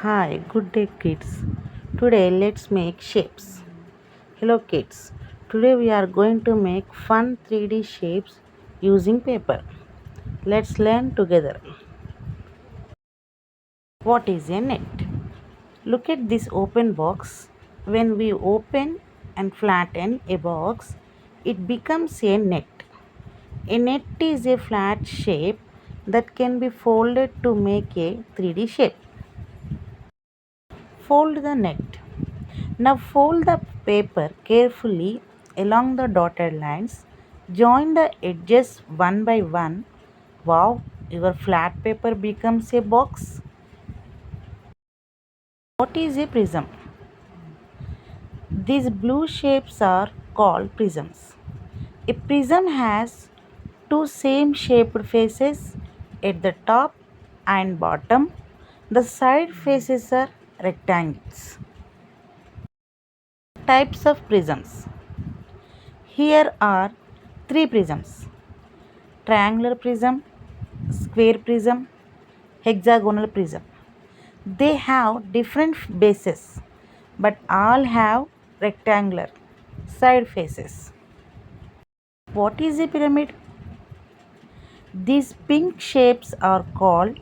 Hi, good day kids. Today let's make shapes. Hello kids. Today we are going to make fun 3D shapes using paper. Let's learn together. What is a net? Look at this open box. When we open and flatten a box, it becomes a net. A net is a flat shape that can be folded to make a 3D shape. Fold the net. Now fold the paper carefully along the dotted lines. Join the edges one by one. Wow, your flat paper becomes a box. What is a prism? These blue shapes are called prisms. A prism has two same shaped faces at the top and bottom. The side faces are rectangles. Types of prisms. Here are three prisms: triangular prism, square prism, hexagonal prism. They have different bases but all have rectangular side faces. What is a pyramid? These pink shapes are called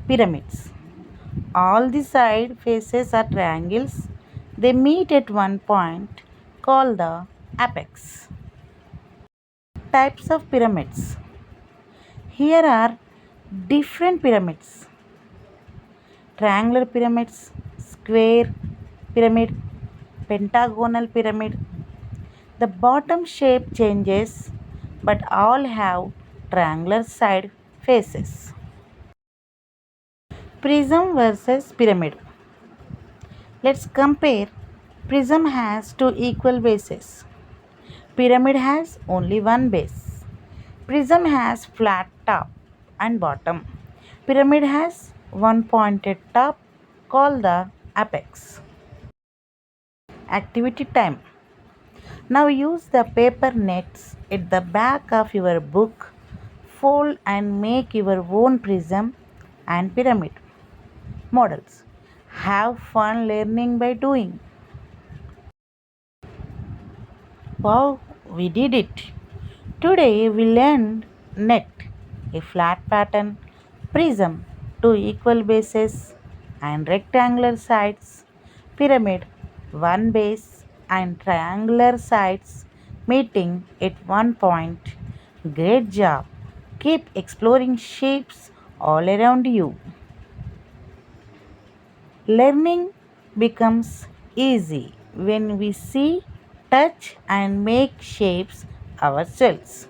pyramids. All the side faces are triangles. They meet at one point called the apex. Types of pyramids. Here are different pyramids: triangular pyramids, square pyramid, pentagonal pyramid. The bottom shape changes but all have triangular side faces. Prism versus pyramid. Let's compare. Prism has two equal bases. Pyramid has only one base. Prism has flat top and bottom. Pyramid has one pointed top called the apex. Activity time. Now use the paper nets at the back of your book. Fold and make your own prism and pyramid models. Have fun learning by doing. Wow, we did it! Today we learned net, a flat pattern, prism, two equal bases and rectangular sides, pyramid, one base and triangular sides meeting at one point. Great job! Keep exploring shapes all around you. Learning becomes easy when we see, touch, and make shapes ourselves.